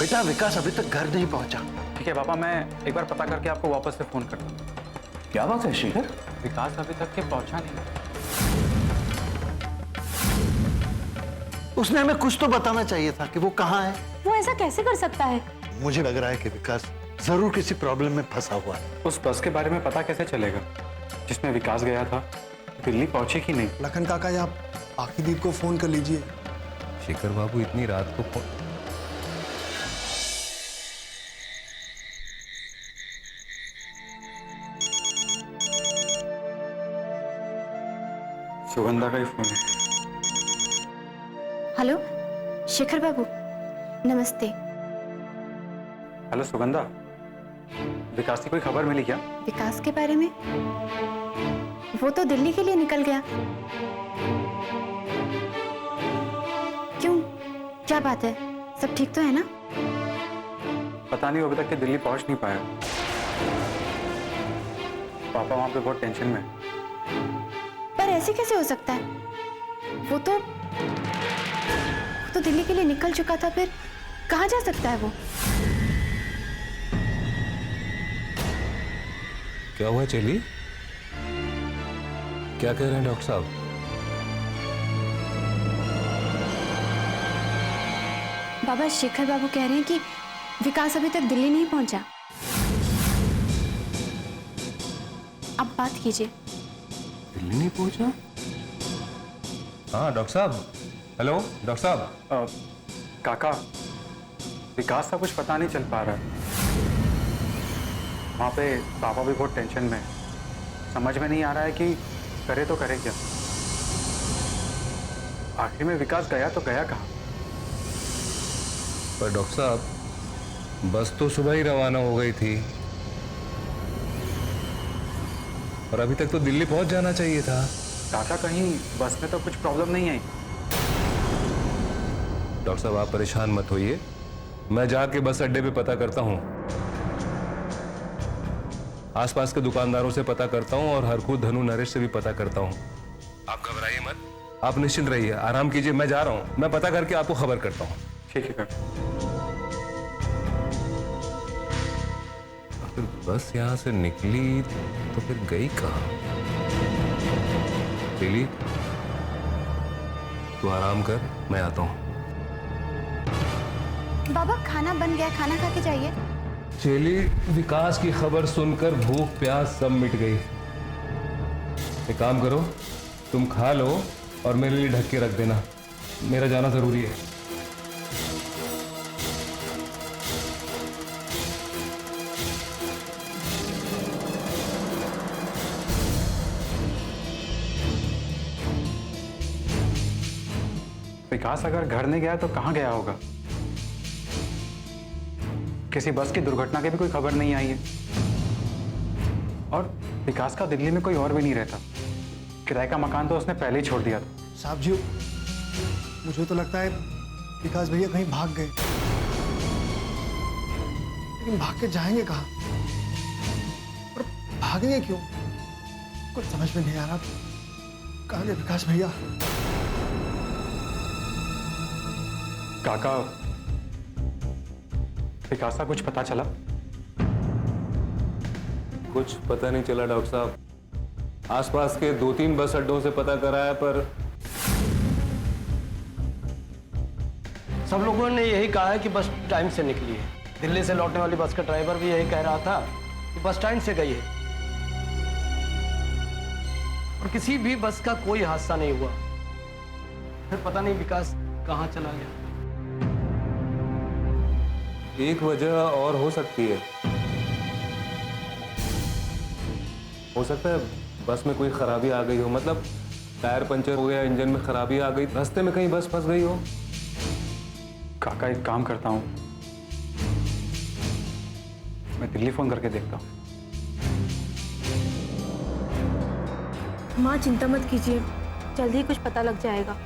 बेटा विकास अभी तक घर नहीं पहुंचा। ठीक है पापा, मैं एक बार पता करके आपको वापस से फोन करता हूँ। क्या बात है शेखर? विकास अभी तक के पहुंचा नहीं। उसने हमें कुछ तो बताना चाहिए था कि वो कहाँ है। वो ऐसा कैसे कर सकता है? मुझे लग रहा है कि विकास जरूर किसी प्रॉब्लम में फंसा हुआ है। उस बस के बारे में पता कैसे चलेगा जिसमें विकास गया था? दिल्ली पहुंची कि नहीं? लखन काका, या आप आखिदीप को फोन कर लीजिए। शेखर बाबू इतनी रात को फोन? सुगंधा का ही फोन है। हेलो शेखर बाबू, नमस्ते। हेलो सुगंधा, विकास की कोई खबर मिली क्या? विकास के बारे में? वो तो दिल्ली के लिए निकल गया। क्यों, क्या बात है? सब ठीक तो है ना? पता नहीं, अभी तक के दिल्ली पहुंच नहीं पाया। पापा वहां पे बहुत टेंशन में है। पर ऐसे कैसे हो सकता है? वो तो दिल्ली के लिए निकल चुका था, फिर कहाँ जा सकता है वो? क्या हुआ चली? क्या कह रहे हैं डॉक्टर साहब? बाबा, शेखर बाबू कह रहे हैं कि विकास अभी तक दिल्ली नहीं पहुंचा। अब बात कीजिए। दिल्ली नहीं पहुंचा? हाँ डॉक्टर साहब। हेलो डॉक्टर साहब। काका, विकास का कुछ पता नहीं चल पा रहा है। वहाँ पे पापा भी बहुत टेंशन में है। समझ में नहीं आ रहा है कि करे तो करे क्या। आखिर में विकास गया तो गया कहाँ? पर डॉक्टर साहब, बस तो सुबह ही रवाना हो गई थी और अभी तक तो दिल्ली पहुंच जाना चाहिए था। काका, कहीं बस में तो कुछ प्रॉब्लम नहीं आई? डॉक्टर साहब आप परेशान मत होइए, मैं जाके बस अड्डे पे पता करता हूँ, आसपास के दुकानदारों से पता करता हूँ और हरकू, धनु, नरेश से भी पता करता हूँ। आप घबराइए मत, आप निश्चिंत रहिए, आराम कीजिए। मैं जा रहा हूँ, मैं पता करके आपको खबर करता हूँ। ठीक है काका। फिर बस यहाँ से निकली तो फिर गई कहाँ? चली, तू आराम कर, मैं आता हूँ। बाबा, खाना बन गया, खाना खा के जाइए। चली, विकास की खबर सुनकर भूख प्यास सब मिट गई। एक काम करो, तुम खा लो और मेरे लिए ढक के रख देना, मेरा जाना जरूरी है। विकास अगर घर नहीं गया तो कहाँ गया होगा? किसी बस की दुर्घटना की भी कोई खबर नहीं आई है। और विकास का दिल्ली में कोई और भी नहीं रहता। किराए का मकान तो उसने पहले ही छोड़ दिया था। साहब जी, मुझे तो लगता है विकास भैया कहीं भाग गए, लेकिन भाग के जाएंगे कहाँ और भागेंगे क्यों? कुछ समझ में नहीं आ रहा। कहाँ गए विकास भैया? काका, विकास का कुछ पता चला? कुछ पता नहीं चला डॉक्टर साहब, आसपास के 2-3 बस अड्डों से पता कराया पर सब लोगों ने यही कहा है कि बस टाइम से निकली है। दिल्ली से लौटने वाली बस का ड्राइवर भी यही कह रहा था कि बस टाइम से गई है और किसी भी बस का कोई हादसा नहीं हुआ। फिर पता नहीं विकास कहाँ चला गया। एक वजह और हो सकती है, हो सकता है बस में कोई खराबी आ गई हो, मतलब टायर पंचर हो गया, इंजन में खराबी आ गई, रास्ते में कहीं बस फंस गई हो। काका, एक काम करता हूँ, मैं दिल्ली फोन करके देखता हूँ। माँ चिंता मत कीजिए, जल्दी ही कुछ पता लग जाएगा।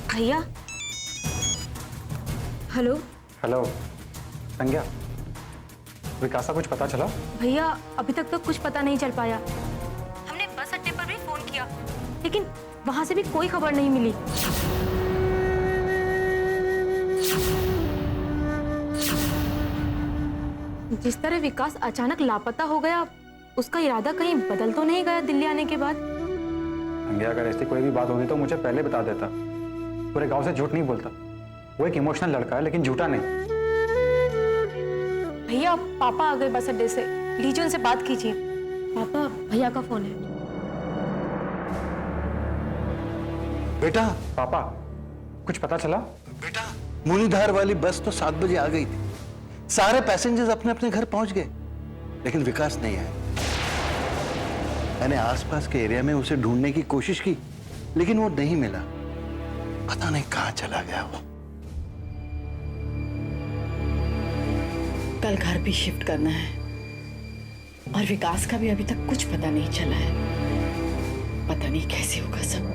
भैया। हेलो। हेलो संज्ञा, विकास का कुछ पता चला? भैया, अभी तक तो कुछ पता नहीं चल पाया। हमने बस अड्डे पर भी फोन किया, लेकिन वहां से भी कोई खबर नहीं मिली। जिस तरह विकास अचानक लापता हो गया, उसका इरादा कहीं बदल तो नहीं गया दिल्ली आने के बाद? संज्ञा, अगर ऐसी कोई भी बात होती तो मुझे पहले बता देता। पूरे गांव से झूठ नहीं बोलता। वो एक इमोशनल लड़का है, लेकिन झूठा नहीं। भैया, पापा आ गए बस अड्डे से, लीजिए उनसे बात कीजिए। पापा, भैया का फोन है। बेटा, पापा, कुछ पता चला? बेटा, मुनीधार वाली बस तो 7 बजे आ गई थी। सारे पैसेंजर्स अपने अपने घर पहुंच गए, लेकिन विकास नहीं आया। मैंने आसपास के एरिया में उसे ढूंढने की कोशिश की, लेकिन वो नहीं मिला। पता नहीं कहां चला गया वो। कल घर भी शिफ्ट करना है और विकास का भी अभी तक कुछ पता नहीं चला है। पता नहीं कैसे होगा सब।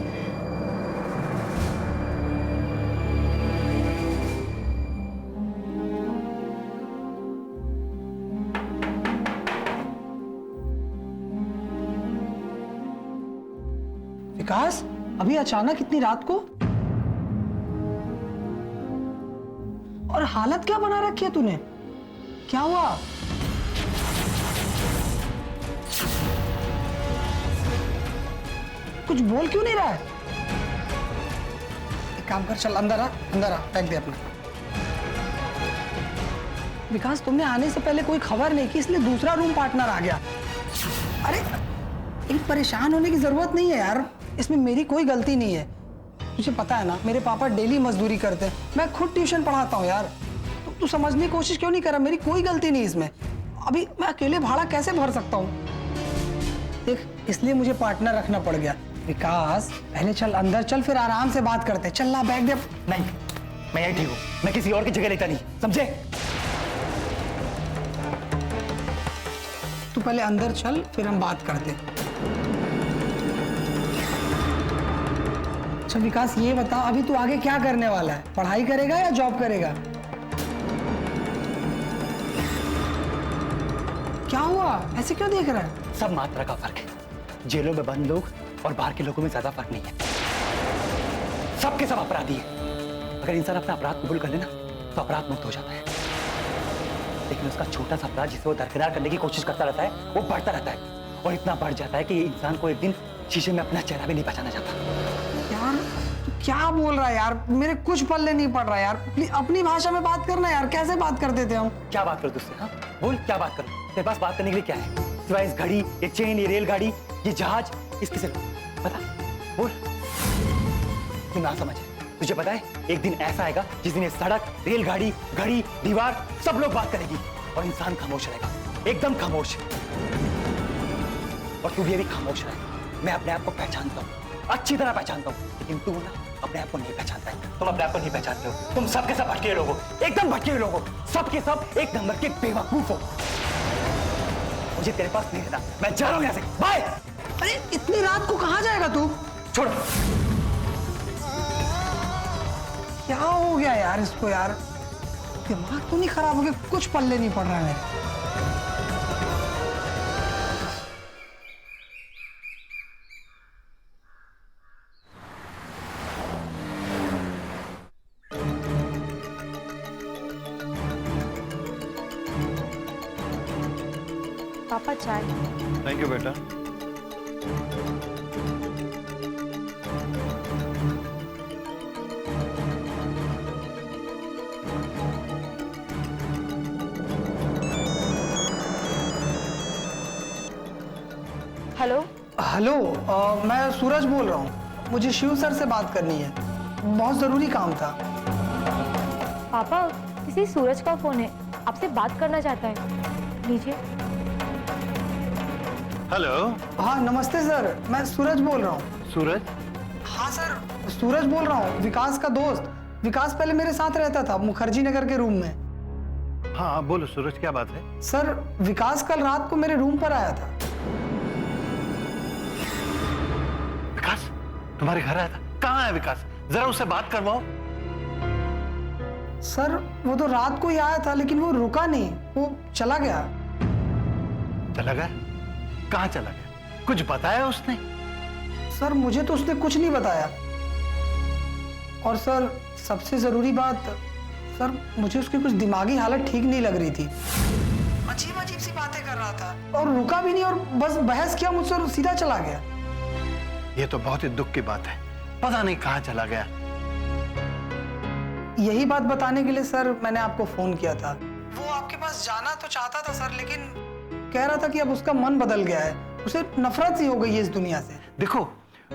विकास, अभी अचानक इतनी रात को? और हालत क्या बना रखी है तूने? क्या हुआ? कुछ बोल क्यों नहीं रहा है? एक काम कर, चल अंदर आ, फेंक दे अपना। विकास, तुमने आने से पहले कोई खबर नहीं की, इसलिए दूसरा रूम पार्टनर आ गया। अरे, इन परेशान होने की जरूरत नहीं है यार, इसमें मेरी कोई गलती नहीं है। तुझे पता है ना, मेरे पापा डेली मजदूरी करते हैं, मैं खुद ट्यूशन पढ़ाता हूँ यार। तू समझने की कोशिश क्यों नहीं कर रहा? मेरी कोई गलती नहीं इसमें। अभी मैं अकेले भाड़ा कैसे भर सकता हूँ? देख, इसलिए मुझे पार्टनर रखना पड़ गया। विकास, पहले चल अंदर चल, फिर आराम से बात करते। चल ना, बैग दे। नहीं, मैं यही ठीक हूँ, मैं किसी और की जगह लेता नहीं, समझे? तू पहले अंदर चल, फिर हम बात करते। अच्छा विकास, ये बता, अभी तू आगे क्या करने वाला है? पढ़ाई करेगा या जॉब करेगा? क्या हुआ, ऐसे क्यों देख रहा है? सब मात्रा का फर्क है। जेलों में बंद लोग और बाहर के लोगों में ज्यादा फर्क नहीं है। सबके सब अपराधी है। अगर इंसान अपना अपराध कबूल कर लेना तो अपराध मुक्त हो जाता है, लेकिन उसका छोटा सा अपराध जिसे वो दरकिनार करने की कोशिश करता रहता है, वो बढ़ता रहता है और इतना बढ़ जाता है कि इंसान को एक दिन शीशे में अपना चेहरा भी नहीं पहचाना जाता। यार तू क्या बोल रहा है यार? मेरे कुछ पल्ले नहीं पड़ रहा यार। प्लीज अपनी भाषा में बात करना यार, कैसे बात करते थे हम? क्या बात करूं तुझसे? हाँ बोल, क्या बात करूं? तेरे पास बात करने के लिए क्या है सिवाय इस घड़ी, ये चेन, ये रेलगाड़ी, ये जहाज, इसके सिर्फ पता? बोल। तू ना समझ, तुझे पता है एक दिन ऐसा आएगा जिस दिन ये सड़क, रेलगाड़ी, घड़ी, दीवार सब लोग बात करेगी और इंसान खामोश रहेगा, एकदम खामोश। और तू भी अभी खामोश रहे। मैं अपने आप को पहचानता हूँ, अच्छी तरह पहचानता हूँ, लेकिन तू ना अपने आप को नहीं पहचानता है। तुम अपने आप को नहीं पहचानते हो। तुम सबके सब भटके लोग हो, एकदम भटके लोग हो, सबके सब एक नंबर के बेवकूफ हो। मुझे तेरे पास नहीं रहना, मैं जा रहा हूँ यहाँ से, बाय। अरे इतनी रात को कहाँ जाएगा तू? छोड़ो। क्या हो गया यार इसको यार? दिमाग तो नहीं खराब हो गया? कुछ पल्ले नहीं पड़ रहा है। पापा, चाय। थैंक यू बेटा। हेलो। हेलो, मैं सूरज बोल रहा हूँ। मुझे शिव सर से बात करनी है, बहुत जरूरी काम था। पापा, किसी सूरज का फोन है, आपसे बात करना चाहता है, लीजिए। हेलो। हाँ नमस्ते सर, मैं सूरज बोल रहा हूँ। सूरज? हाँ सर, सूरज बोल रहा हूँ, विकास का दोस्त। विकास पहले मेरे साथ रहता था मुखर्जी नगर के रूम में। हाँ बोलो सूरज, क्या बात है? सर, विकास कल रात को मेरे रूम पर आया था। विकास तुम्हारे घर आया था? कहाँ है विकास? जरा उससे बात करवाओ। सर, वो तो रात को ही आया था, लेकिन वो रुका नहीं, वो चला गया। चला गया? कहाँ चला गया? कुछ बताया उसने? सर, मुझे तो उसने कुछ नहीं बताया। और सर, सबसे जरूरी बात, सर मुझे उसकी कुछ दिमागी हालत ठीक नहीं लग रही थी। अजीब अजीब सी बातें कर रहा था और रुका भी नहीं और बस बहस किया मुझसे और सीधा चला गया। ये तो बहुत ही दुख की बात है, पता नहीं कहाँ चला गया। यही बात बताने के लिए सर मैंने आपको फोन किया था। वो आपके पास जाना तो चाहता था सर, लेकिन कह रहा था कि अब उसका मन बदल गया है, उसे नफरत सी हो गई है इस दुनिया से। देखो,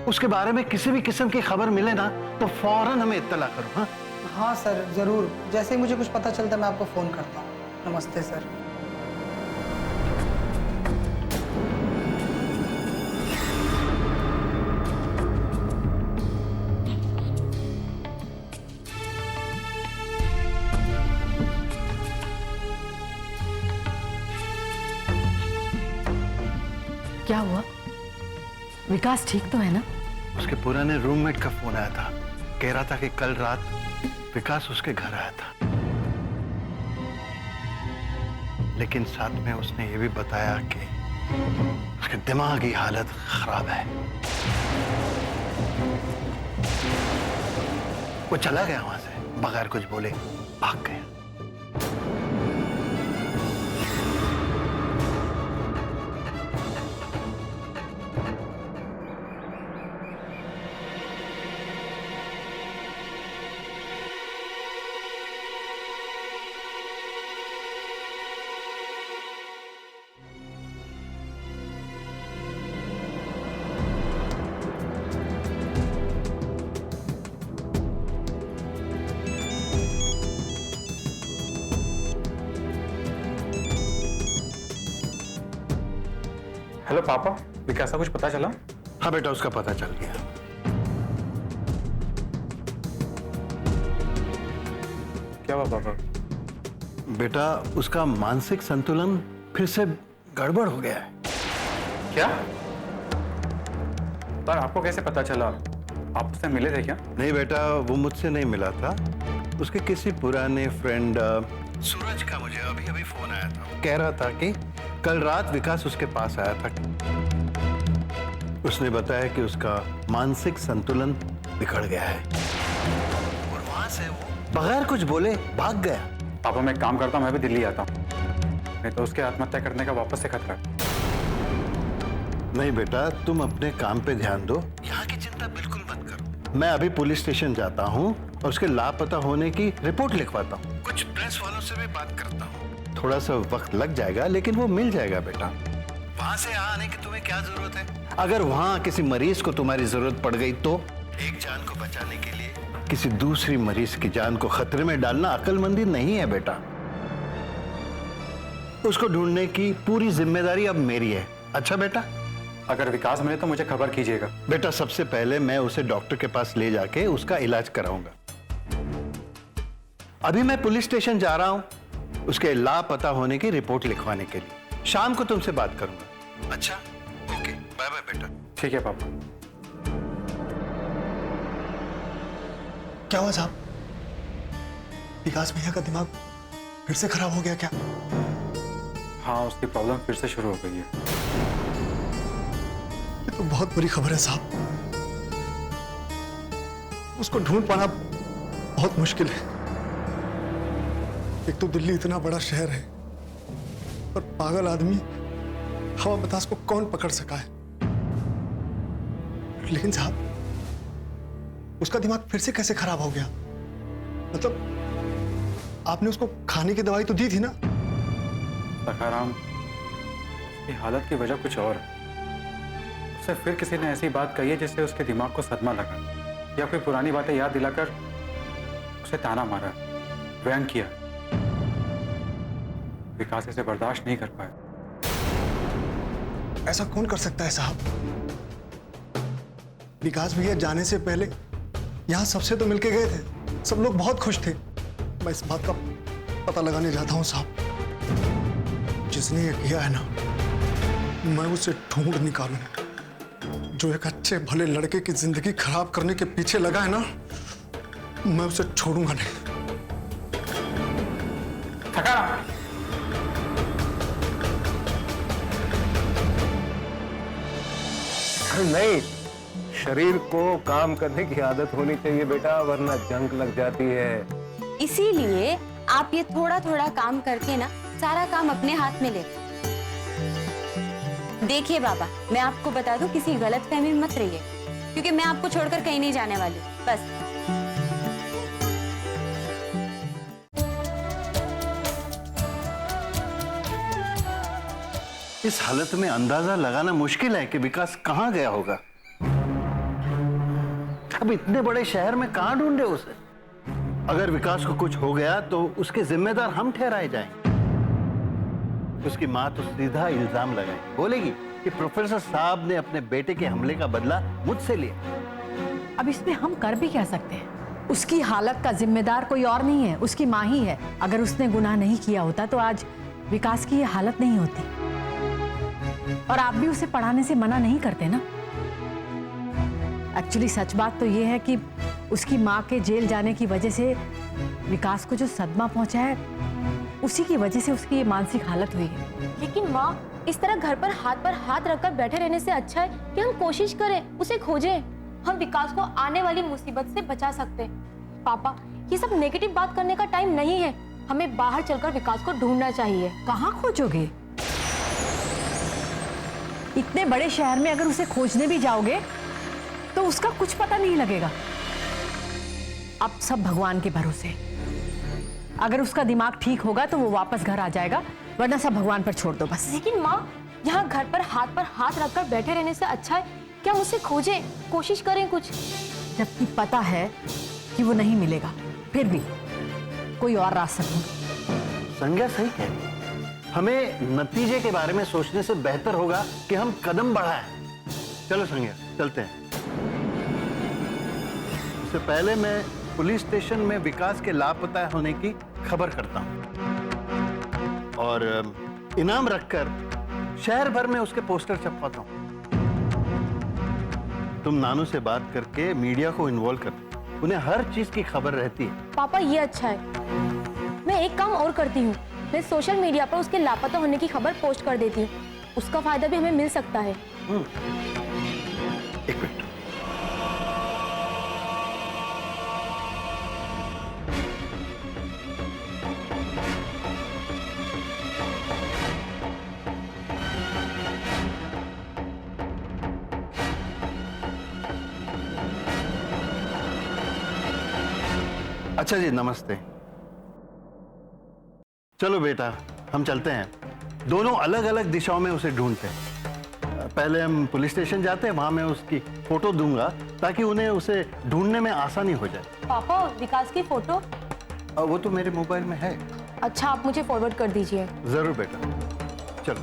उसके बारे में किसी भी किस्म की खबर मिले ना तो फौरन हमें इत्तला करो। हाँ हाँ सर जरूर, जैसे ही मुझे कुछ पता चलता मैं आपको फोन करता हूँ। नमस्ते सर। क्या हुआ? विकास ठीक तो है ना? उसके पुराने रूममेट का फोन आया था, कह रहा था कि कल रात विकास उसके घर आया था, लेकिन साथ में उसने ये भी बताया कि उसके दिमाग की हालत खराब है। वो चला गया वहां से बगैर कुछ बोले, भाग गया। हेलो पापा, विकास का कुछ पता चला? हाँ बेटा, उसका पता चल गया। क्या हुआ पापा? बेटा, उसका मानसिक संतुलन फिर से गड़बड़ हो गया है। क्या? पर आपको कैसे पता चला? आप उससे मिले थे क्या? नहीं बेटा, वो मुझसे नहीं मिला था, उसके किसी पुराने फ्रेंड सूरज का मुझे अभी अभी फोन आया था। कह रहा था कि कल रात विकास उसके पास आया था। उसने बताया कि उसका मानसिक संतुलन बिगड़ गया है और वहां से वो बगैर कुछ बोले भाग गया। पापा मैं एक काम करता हूँ, मैं भी दिल्ली आता हूँ, नहीं तो उसके आत्महत्या करने का वापस से खतरा है। नहीं बेटा, तुम अपने काम पे ध्यान दो, यहाँ की चिंता बिल्कुल मत करो। मैं अभी पुलिस स्टेशन जाता हूँ और उसके लापता होने की रिपोर्ट लिखवाता हूँ। कुछ प्रेस वालों से भी बात करता हूँ। थोड़ा सा वक्त लग जाएगा, लेकिन वो मिल जाएगा बेटा। वहां से यहाँ आने की तुम्हें क्या जरूरत है? अगर वहां किसी मरीज को तुम्हारी जरूरत पड़ गई तो एक जान को बचाने के लिए किसी दूसरी मरीज की जान को खतरे में डालना अक्लमंदी नहीं है बेटा। उसको ढूंढने की पूरी जिम्मेदारी अब मेरी है। अच्छा बेटा? अगर विकास मिले तो मुझे खबर कीजिएगा। बेटा, सबसे पहले मैं उसे डॉक्टर के पास ले जाके उसका इलाज कराऊंगा। अभी मैं पुलिस स्टेशन जा रहा हूं उसके लापता होने की रिपोर्ट लिखवाने के लिए। शाम को तुमसे बात करूंगा। अच्छा, ओके, बाय बाय बेटा। ठीक है पापा। क्या हुआ साहब? विकास भैया का दिमाग फिर से खराब हो गया क्या? हाँ, उसकी प्रॉब्लम फिर से शुरू हो गई है। ये तो बहुत बुरी खबर है साहब। उसको ढूंढ पाना बहुत मुश्किल है। एक तो दिल्ली इतना बड़ा शहर है और पागल आदमी हवा बतास को कौन पकड़ सका है। लेकिन साहब, उसका दिमाग फिर से कैसे खराब हो गया? मतलब आपने उसको खाने की दवाई तो दी थी ना? सखाराम, उसकी हालत की वजह कुछ और है। उससे फिर किसी ने ऐसी बात कही है जिससे उसके दिमाग को सदमा लगा, या कोई पुरानी बातें याद दिलाकर उसे ताना मारा, व्यंग किया। विकास इसे बर्दाश्त नहीं कर पाया। ऐसा कौन कर सकता है साहब? विकास भैया जाने से पहले यहां सबसे तो मिलके गए थे, सब लोग बहुत खुश थे। मैं इस बात का पता लगाने जाता हूं साहब। जिसने ये किया है ना, मैं उसे ढूंढ निकालूंगा। जो एक अच्छे भले लड़के की जिंदगी खराब करने के पीछे लगा है ना, मैं उसे छोड़ूंगा नहीं। नहीं, शरीर को काम करने की आदत होनी चाहिए बेटा, वरना जंग लग जाती है। इसीलिए आप ये थोड़ा थोड़ा काम करके ना सारा काम अपने हाथ में ले। देखिए बाबा, मैं आपको बता दूं, किसी गलतफहमी में मत रहिए, क्योंकि मैं आपको छोड़कर कहीं नहीं जाने वाली। बस इस हालत में अंदाजा लगाना मुश्किल है कि विकास कहां गया होगा। अब इतने बड़े शहर में कहां ढूंढे उसे? अगर विकास को कुछ हो गया तो उसके जिम्मेदार हम ठहराए जाएंगे। उसकी मां तो सीधा इल्जाम लगाएगी, बोलेगी कि प्रोफेसर साहब ने अपने बेटे के हमले का बदला मुझसे लिया। अब इसमें हम कर भी क्या सकते हैं? उसकी हालत का जिम्मेदार कोई और नहीं है, उसकी माँ ही है। अगर उसने गुनाह नहीं किया होता तो आज विकास की ये हालत नहीं होती। और आप भी उसे पढ़ाने से मना नहीं करते ना। एक्चुअली सच बात तो ये है कि उसकी माँ के जेल जाने की वजह से विकास को जो सदमा पहुंचा है, उसी की वजह से उसकी ये मानसिक हालत हुई है। लेकिन माँ, इस तरह घर पर हाथ रखकर बैठे रहने से अच्छा है कि हम कोशिश करें, उसे खोजें। हम विकास को आने वाली मुसीबत से बचा सकते हैं। पापा, ये सब नेगेटिव बात करने का टाइम नहीं है। हमें बाहर चलकर विकास को ढूंढना चाहिए। कहाँ खोजोगे? इतने बड़े शहर में अगर उसे खोजने भी जाओगे तो उसका कुछ पता नहीं लगेगा। अब सब भगवान के भरोसे। अगर उसका दिमाग ठीक होगा तो वो वापस घर आ जाएगा, वरना सब भगवान पर छोड़ दो बस। लेकिन माँ, यहाँ घर पर हाथ रखकर बैठे रहने से अच्छा है कि हम उसे खोजें, कोशिश करें कुछ। जबकि पता है कि वो नहीं मिलेगा, फिर भी कोई और रास्ता ढूंढो। संज्ञा सही कह रही है। हमें नतीजे के बारे में सोचने से बेहतर होगा कि हम कदम बढ़ाएं। चलो संज्ञा, चलते हैं। इससे पहले मैं पुलिस स्टेशन में विकास के लापता होने की खबर करता हूं और इनाम रखकर शहर भर में उसके पोस्टर छपवाता हूं। तुम नानू से बात करके मीडिया को इन्वॉल्व कर, उन्हें हर चीज की खबर रहती है। पापा, ये अच्छा है। मैं एक काम और करती हूँ, मैं सोशल मीडिया पर उसके लापता होने की खबर पोस्ट कर देती हूँ। उसका फायदा भी हमें मिल सकता है। एक मिनट। अच्छा जी, नमस्ते। चलो बेटा, हम चलते हैं। दोनों अलग अलग दिशाओं में उसे ढूंढते हैं। पहले हम पुलिस स्टेशन जाते हैं, वहां मैं उसकी फोटो दूंगा ताकि उन्हें उसे ढूंढने में आसानी हो जाए। पापा, विकास की फोटो? वो तो मेरे मोबाइल में है। अच्छा, आप मुझे फॉरवर्ड कर दीजिए। जरूर बेटा, चलो।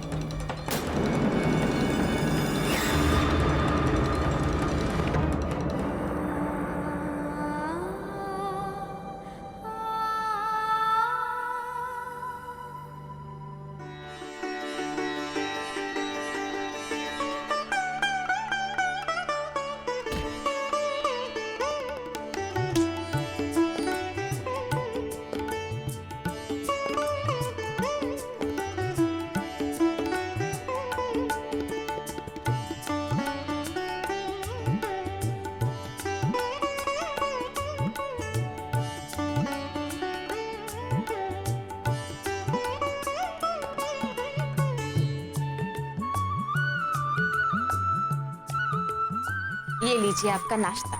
ये लीजिए आपका नाश्ता।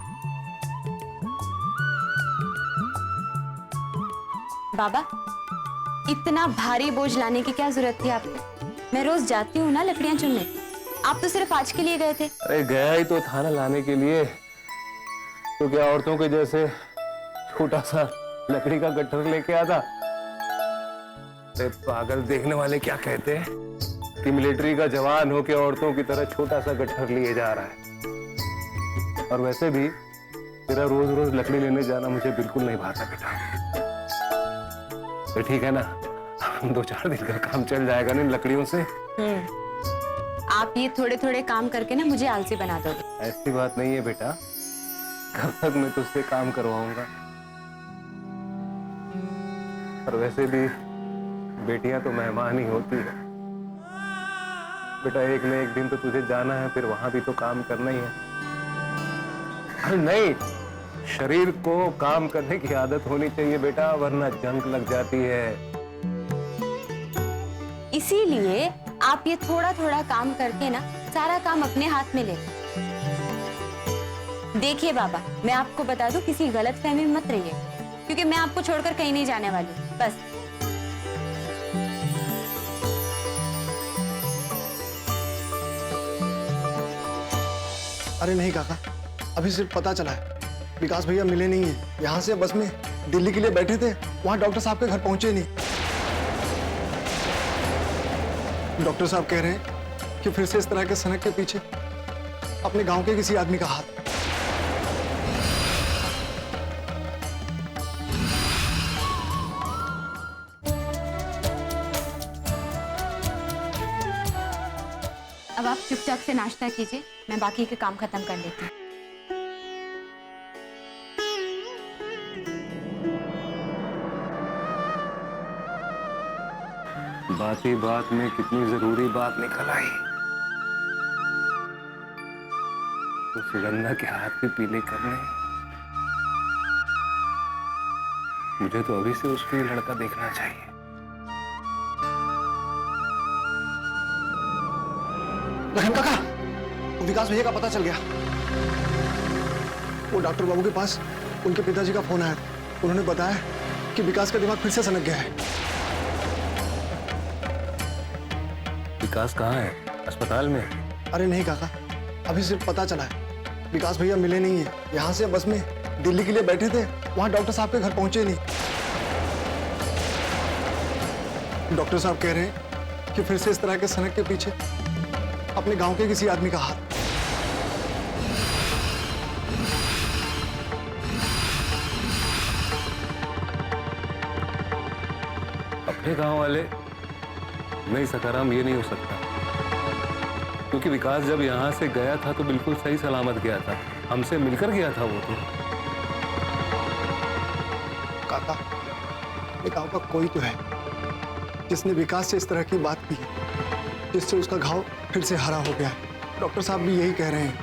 बाबा, इतना भारी बोझ लाने की क्या जरूरत थी आपको? मैं रोज जाती हूँ ना लकड़ियां चुनने। आप तो सिर्फ आज के लिए गए थे। अरे गया ही तो था ना लाने के लिए, तो क्या औरतों के जैसे छोटा सा लकड़ी का गट्ठर लेके आता? अरे पागल, देखने वाले क्या कहते हैं कि मिलिट्री का जवान होके औरतों की तरह छोटा सा गट्ठर लिए जा रहा है। और वैसे भी तेरा रोज रोज लकड़ी लेने जाना मुझे बिल्कुल नहीं भाता बेटा। तो ठीक है ना, 2-4 दिन का काम चल जाएगा ना इन लकड़ियों से। आप ये थोड़े थोड़े काम करके ना मुझे आलसी बना दोगे। ऐसी बात नहीं है बेटा, कब तक मैं तुझसे काम करवाऊंगा। और वैसे भी बेटियां तो मेहमान ही होती है बेटा। एक न एक दिन तो तुझे जाना है, फिर वहां भी तो काम करना ही है। नहीं, शरीर को काम करने की आदत होनी चाहिए बेटा, वरना जंग लग जाती है। इसीलिए आप ये थोड़ा थोड़ा काम करके ना सारा काम अपने हाथ में ले। देखिए बाबा, मैं आपको बता दूं, किसी गलतफहमी में मत रहिए, क्योंकि मैं आपको छोड़कर कहीं नहीं जाने वाली हूं। बस अरे नहीं काका, अभी सिर्फ पता चला है विकास भैया मिले नहीं है। यहाँ से बस में दिल्ली के लिए बैठे थे, वहाँ डॉक्टर साहब के घर पहुंचे नहीं। डॉक्टर साहब कह रहे हैं कि फिर से इस तरह के सनक के पीछे अपने गांव के किसी आदमी का हाथ। अब आप चुपचाप से नाश्ता कीजिए, मैं बाकी के काम खत्म कर लेती हूँ। बात ही बात में कितनी जरूरी बात निकल आई। तो सुगंधा के हाथ भी पीले करने। मुझे तो अभी से उसको ये लड़का देखना चाहिए। लखन काका, विकास भैया का पता चल गया। वो डॉक्टर बाबू के पास उनके पिताजी का फोन आया था। उन्होंने बताया कि विकास का दिमाग फिर से सनक गया है। विकास कहाँ है? अस्पताल में? अरे नहीं काका, अभी सिर्फ पता चला है विकास भैया मिले नहीं है। यहाँ से बस में दिल्ली के लिए बैठे थे, वहाँ डॉक्टर साहब के घर पहुंचे नहीं। डॉक्टर साहब कह रहे हैं कि फिर से इस तरह के सनक के पीछे अपने गांव के किसी आदमी का हाथ। अपने गांव वाले? नहीं सकाराम, ये नहीं हो सकता, क्योंकि विकास जब यहाँ से गया था तो बिल्कुल सही सलामत गया था, हमसे मिलकर गया था वो तो। काका, ये गांव का कोई तो है जिसने विकास से इस तरह की बात की, जिससे उसका घाव फिर से हरा हो गया है। डॉक्टर साहब भी यही कह रहे हैं।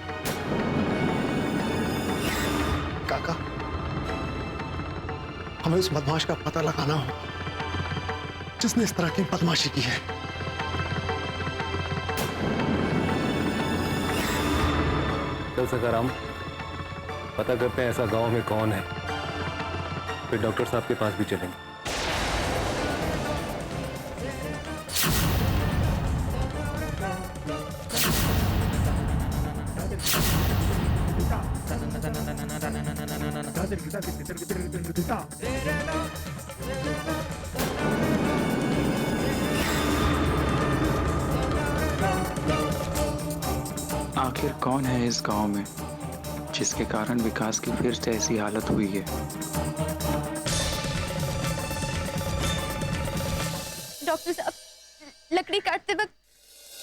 काका, हमें उस बदमाश का पता लगाना होगा जिसने इस तरह की बदमाशी की है। चल सकाराम, पता करते हैं ऐसा गांव में कौन है, फिर डॉक्टर साहब के पास भी चलेंगे। आखिर कौन है इस गांव में जिसके कारण विकास की फिर से ऐसी हालत हुई है? डॉक्टर साहब, लकड़ी काटते वक्त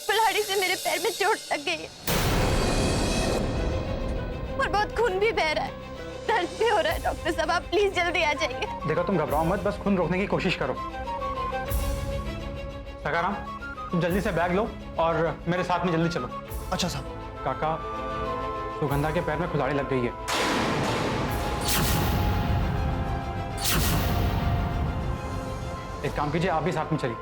कुल्हाड़ी से मेरे पैर में चोट लग गई है और बहुत खून भी बह रहा है, दर्द भी हो रहा है। डॉक्टर साहब, आप प्लीज जल्दी आ जाइए। देखो, तुम घबराओ मत, बस खून रोकने की कोशिश करो। सकाराम, तुम जल्दी से बैग लो और मेरे साथ में जल्दी चलो। अच्छा साहब। काका, सुगंधा के पैर में कुल्हाड़ी लग गई है। एक काम कीजिए, आप भी साथ में चलिए।